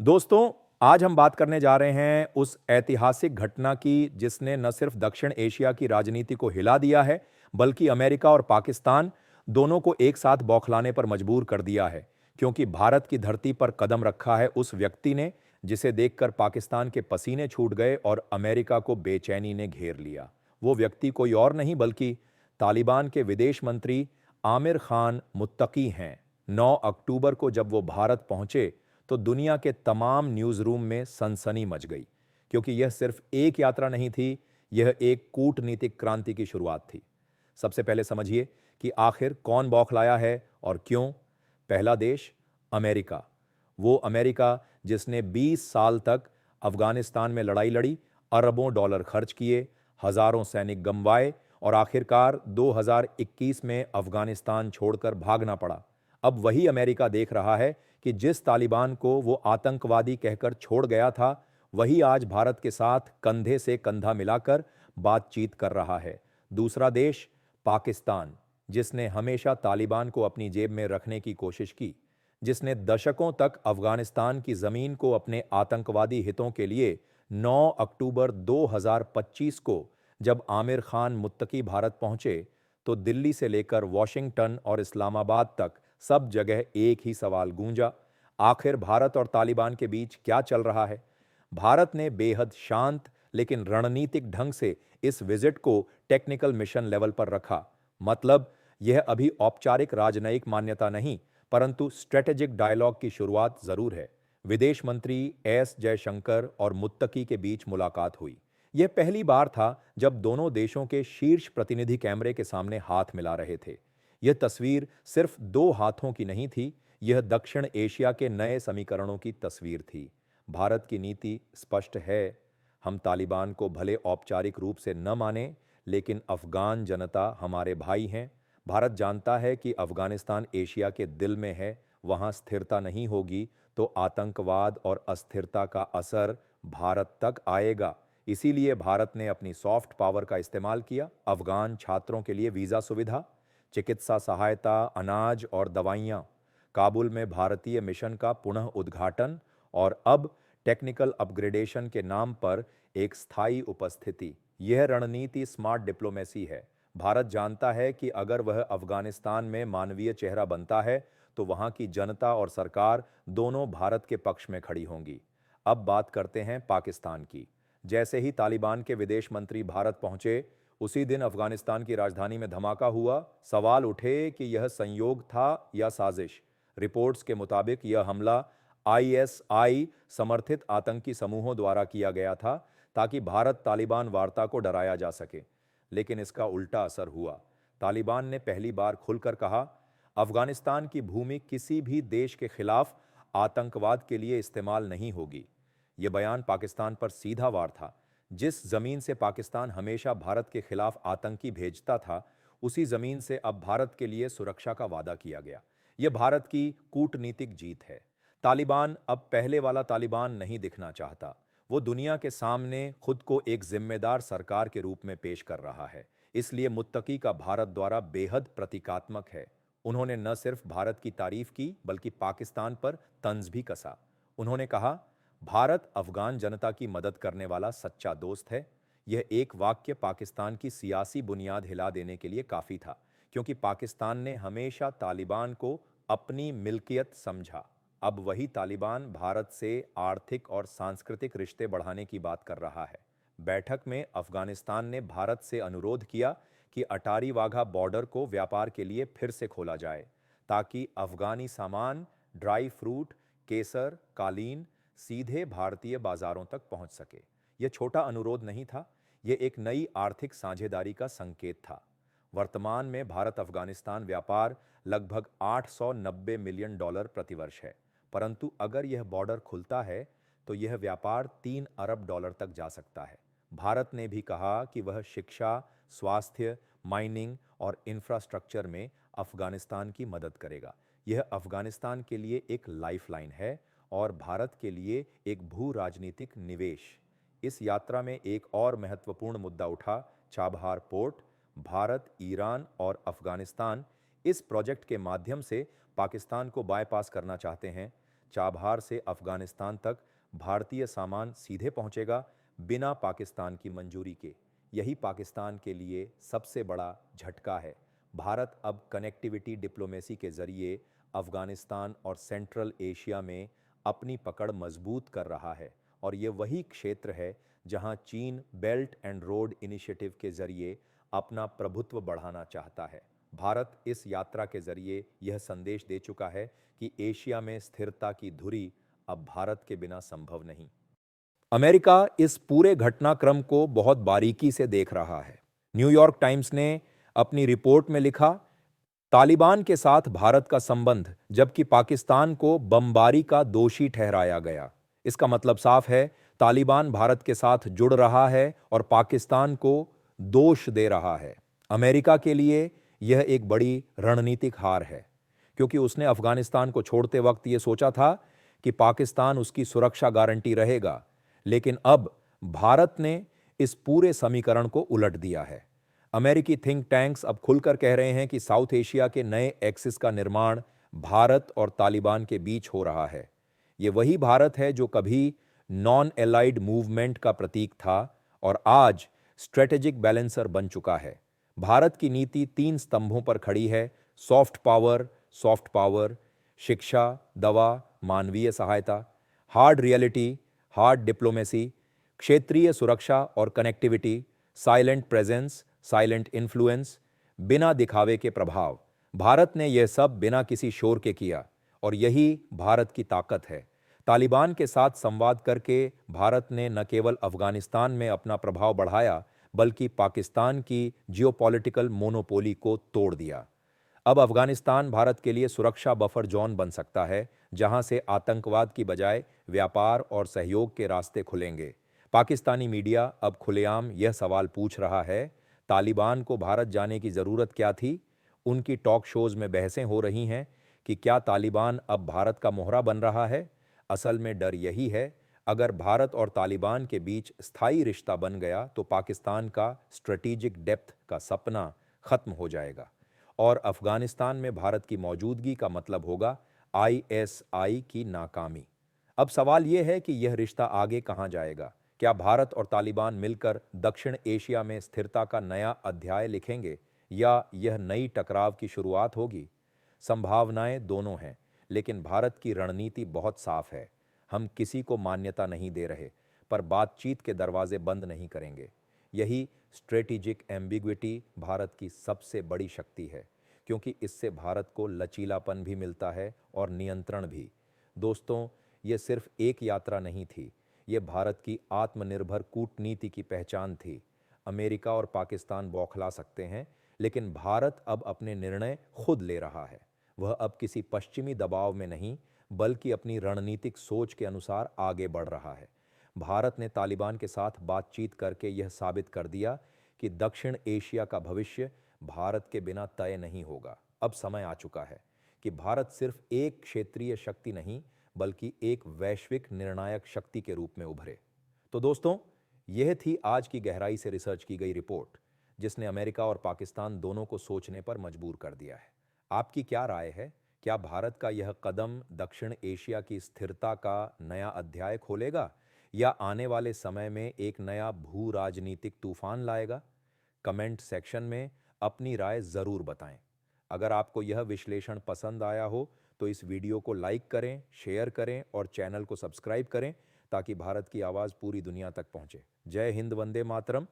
दोस्तों, आज हम बात करने जा रहे हैं उस ऐतिहासिक घटना की जिसने न सिर्फ दक्षिण एशिया की राजनीति को हिला दिया है, बल्कि अमेरिका और पाकिस्तान दोनों को एक साथ बौखलाने पर मजबूर कर दिया है। क्योंकि भारत की धरती पर कदम रखा है उस व्यक्ति ने जिसे देखकर पाकिस्तान के पसीने छूट गए और अमेरिका को बेचैनी ने घेर लिया। वो व्यक्ति कोई और नहीं बल्कि तालिबान के विदेश मंत्री आमिर खान मुत्तकी हैं। 9 अक्टूबर को जब वो भारत पहुंचे तो दुनिया के तमाम न्यूज़ रूम में सनसनी मच गई, क्योंकि यह सिर्फ एक यात्रा नहीं थी, यह एक कूटनीतिक क्रांति की शुरुआत थी। सबसे पहले समझिए कि आखिर कौन बौखलाया है और क्यों। पहला देश अमेरिका। वो अमेरिका जिसने 20 साल तक अफगानिस्तान में लड़ाई लड़ी, अरबों डॉलर खर्च किए, हजारों सैनिक गंवाए और आखिरकार 2021 में अफगानिस्तान छोड़कर भागना पड़ा। अब वही अमेरिका देख रहा है कि जिस तालिबान को वो आतंकवादी कहकर छोड़ गया था, वही आज भारत के साथ कंधे से कंधा मिलाकर बातचीत कर रहा है। दूसरा देश पाकिस्तान, जिसने हमेशा तालिबान को अपनी जेब में रखने की कोशिश की, जिसने दशकों तक अफगानिस्तान की जमीन को अपने आतंकवादी हितों के लिए 9 अक्टूबर 2025 को जब आमिर खान मुत्तकी भारत पहुंचे, तो दिल्ली से लेकर वॉशिंगटन और इस्लामाबाद तक सब जगह एक ही सवाल गूंजा, आखिर भारत और तालिबान के बीच क्या चल रहा है। भारत ने बेहद शांत लेकिन रणनीतिक ढंग से इस विजिट को टेक्निकल मिशन लेवल पर रखा। मतलब यह अभी औपचारिक राजनयिक मान्यता नहीं, परंतु स्ट्रेटेजिक डायलॉग की शुरुआत जरूर है। विदेश मंत्री एस जयशंकर और मुत्तकी के बीच मुलाकात हुई। यह पहली बार था जब दोनों देशों के शीर्ष प्रतिनिधि कैमरे के सामने हाथ मिला रहे थे। यह तस्वीर सिर्फ दो हाथों की नहीं थी, यह दक्षिण एशिया के नए समीकरणों की तस्वीर थी। भारत की नीति स्पष्ट है, हम तालिबान को भले औपचारिक रूप से न माने, लेकिन अफगान जनता हमारे भाई हैं। भारत जानता है कि अफगानिस्तान एशिया के दिल में है, वहाँ स्थिरता नहीं होगी तो आतंकवाद और अस्थिरता का असर भारत तक आएगा। इसीलिए भारत ने अपनी सॉफ्ट पावर का इस्तेमाल किया। अफगान छात्रों के लिए वीज़ा सुविधा, चिकित्सा सहायता, अनाज और दवाइयाँ, काबुल में भारतीय मिशन का पुनः उद्घाटन और अब टेक्निकल अपग्रेडेशन के नाम पर एक स्थायी उपस्थिति। यह रणनीति स्मार्ट डिप्लोमेसी है। भारत जानता है कि अगर वह अफगानिस्तान में मानवीय चेहरा बनता है तो वहां की जनता और सरकार दोनों भारत के पक्ष में खड़ी होंगी। अब बात करते हैं पाकिस्तान की। जैसे ही तालिबान के विदेश मंत्री भारत पहुंचे, उसी दिन अफगानिस्तान की राजधानी में धमाका हुआ। सवाल उठे कि यह संयोग था या साजिश। रिपोर्ट्स के मुताबिक यह हमला आईएसआई समर्थित आतंकी समूहों द्वारा किया गया था, ताकि भारत तालिबान वार्ता को डराया जा सके। लेकिन इसका उल्टा असर हुआ। तालिबान ने पहली बार खुलकर कहा, अफगानिस्तान की भूमि किसी भी देश के खिलाफ आतंकवाद के लिए इस्तेमाल नहीं होगी। यह बयान पाकिस्तान पर सीधा वार था। जिस जमीन से पाकिस्तान हमेशा भारत के खिलाफ आतंकी भेजता था, उसी जमीन से अब भारत के लिए सुरक्षा का वादा किया गया। यह भारत की कूटनीतिक जीत है। तालिबान अब पहले वाला तालिबान नहीं दिखना चाहता। वो दुनिया के सामने खुद को एक जिम्मेदार सरकार के रूप में पेश कर रहा है। इसलिए मुत्तकी का भारत द्वारा बेहद प्रतीकात्मक है। उन्होंने न सिर्फ भारत की तारीफ की, बल्कि पाकिस्तान पर तंज भी कसा। उन्होंने कहा, भारत अफगान जनता की मदद करने वाला सच्चा दोस्त है। यह एक वाक्य पाकिस्तान की सियासी बुनियाद हिला देने के लिए काफी था, क्योंकि पाकिस्तान ने हमेशा तालिबान को अपनी मिल्कियत समझा। अब वही तालिबान भारत से आर्थिक और सांस्कृतिक रिश्ते बढ़ाने की बात कर रहा है। बैठक में अफगानिस्तान ने भारत से अनुरोध किया कि अटारी वाघा बॉर्डर को व्यापार के लिए फिर से खोला जाए, ताकि अफगानी सामान, ड्राई फ्रूट, केसर, कालीन सीधे भारतीय बाजारों तक पहुंच सके। यह छोटा अनुरोध नहीं था, यह एक नई आर्थिक साझेदारी का संकेत था। वर्तमान में भारत अफगानिस्तान व्यापार लगभग $890 मिलियन प्रतिवर्ष है, परंतु अगर यह बॉर्डर खुलता है तो यह व्यापार $3 अरब तक जा सकता है। भारत ने भी कहा कि वह शिक्षा, स्वास्थ्य, माइनिंग और इंफ्रास्ट्रक्चर में अफगानिस्तान की मदद करेगा। यह अफगानिस्तान के लिए एक लाइफलाइन है और भारत के लिए एक भू राजनीतिक निवेश। इस यात्रा में एक और महत्वपूर्ण मुद्दा उठा, चाबहार पोर्ट। भारत, ईरान और अफगानिस्तान इस प्रोजेक्ट के माध्यम से पाकिस्तान को बायपास करना चाहते हैं, चाबहार से अफगानिस्तान तक भारतीय सामान सीधे पहुंचेगा बिना पाकिस्तान की मंजूरी के। यही पाकिस्तान के लिए सबसे बड़ा झटका है। भारत अब कनेक्टिविटी डिप्लोमेसी के जरिए अफगानिस्तान और सेंट्रल एशिया में अपनी पकड़ मजबूत कर रहा है और ये वही क्षेत्र है जहां चीन बेल्ट एंड रोड इनिशिएटिव के जरिए अपना प्रभुत्व बढ़ाना चाहता है। भारत इस यात्रा के जरिए यह संदेश दे चुका है कि एशिया में स्थिरता की धुरी अब भारत के बिना संभव नहीं। अमेरिका इस पूरे घटनाक्रम को बहुत बारीकी से देख रहा है। न्यूयॉर्क टाइम्स ने अपनी रिपोर्ट में लिखा, तालिबान के साथ भारत का संबंध जबकि पाकिस्तान को बमबारी का दोषी ठहराया गया। इसका मतलब साफ है, तालिबान भारत के साथ जुड़ रहा है और पाकिस्तान को दोष दे रहा है। अमेरिका के लिए यह एक बड़ी रणनीतिक हार है, क्योंकि उसने अफगानिस्तान को छोड़ते वक्त यह सोचा था कि पाकिस्तान उसकी सुरक्षा गारंटी रहेगा, लेकिन अब भारत ने इस पूरे समीकरण को उलट दिया है। अमेरिकी थिंक टैंक्स अब खुलकर कह रहे हैं कि साउथ एशिया के नए एक्सिस का निर्माण भारत और तालिबान के बीच हो रहा है। यह वही भारत है जो कभी नॉन एलाइड मूवमेंट का प्रतीक था और आज स्ट्रेटेजिक बैलेंसर बन चुका है। भारत की नीति 3 स्तंभों पर खड़ी है: सॉफ्ट पावर, शिक्षा, दवा, मानवीय सहायता; हार्ड रियलिटी, हार्ड डिप्लोमेसी, क्षेत्रीय सुरक्षा और connectivity; silent presence, silent influence, बिना दिखावे के प्रभाव। भारत ने यह सब बिना किसी शोर के किया और यही भारत की ताकत है। तालिबान के साथ संवाद करके भारत ने न केवल अफगानिस्तान में अपना प्रभाव बढ़ाया, बल्कि पाकिस्तान की जियोपॉलिटिकल मोनोपोली को तोड़ दिया। अब अफगानिस्तान भारत के लिए सुरक्षा बफर जोन बन सकता है, जहां से आतंकवाद की बजाय व्यापार और सहयोग के रास्ते खुलेंगे। पाकिस्तानी मीडिया अब खुलेआम यह सवाल पूछ रहा है, तालिबान को भारत जाने की जरूरत क्या थी? उनकी टॉक शोज में बहसें हो रही हैं कि क्या तालिबान अब भारत का मोहरा बन रहा है? असल में डर यही है, अगर भारत और तालिबान के बीच स्थायी रिश्ता बन गया तो पाकिस्तान का स्ट्रेटेजिक डेप्थ का सपना खत्म हो जाएगा और अफगानिस्तान में भारत की मौजूदगी का मतलब होगा आईएसआई की नाकामी। अब सवाल यह है कि यह रिश्ता आगे कहां जाएगा? क्या भारत और तालिबान मिलकर दक्षिण एशिया में स्थिरता का नया अध्याय लिखेंगे या यह नई टकराव की शुरुआत होगी? संभावनाएं दोनों हैं, लेकिन भारत की रणनीति बहुत साफ है। हम किसी को मान्यता नहीं दे रहे, पर बातचीत के दरवाजे बंद नहीं करेंगे। यही स्ट्रेटेजिक एम्बिग्विटी भारत की सबसे बड़ी शक्ति है, क्योंकि इससे भारत को लचीलापन भी मिलता है और नियंत्रण भी। दोस्तों, ये सिर्फ एक यात्रा नहीं थी, ये भारत की आत्मनिर्भर कूटनीति की पहचान थी। अमेरिका और पाकिस्तान बौखला सकते हैं, लेकिन भारत अब अपने निर्णय खुद ले रहा है। वह अब किसी पश्चिमी दबाव में नहीं, बल्कि अपनी रणनीतिक सोच के अनुसार आगे बढ़ रहा है। भारत ने तालिबान के साथ बातचीत करके यह साबित कर दिया कि दक्षिण एशिया का भविष्य भारत के बिना तय नहीं होगा। अब समय आ चुका है कि भारत सिर्फ एक क्षेत्रीय शक्ति नहीं, बल्कि एक वैश्विक निर्णायक शक्ति के रूप में उभरे। तो दोस्तों, यह थी आज की गहराई से रिसर्च की गई रिपोर्ट, जिसने अमेरिका और पाकिस्तान दोनों को सोचने पर मजबूर कर दिया है। आपकी क्या राय है? क्या भारत का यह कदम दक्षिण एशिया की स्थिरता का नया अध्याय खोलेगा या आने वाले समय में एक नया भू राजनीतिक तूफान लाएगा? कमेंट सेक्शन में अपनी राय जरूर बताएं। अगर आपको यह विश्लेषण पसंद आया हो तो इस वीडियो को लाइक करें, शेयर करें और चैनल को सब्सक्राइब करें, ताकि भारत की आवाज़ पूरी दुनिया तक पहुंचे। जय हिंद, वंदे मातरम।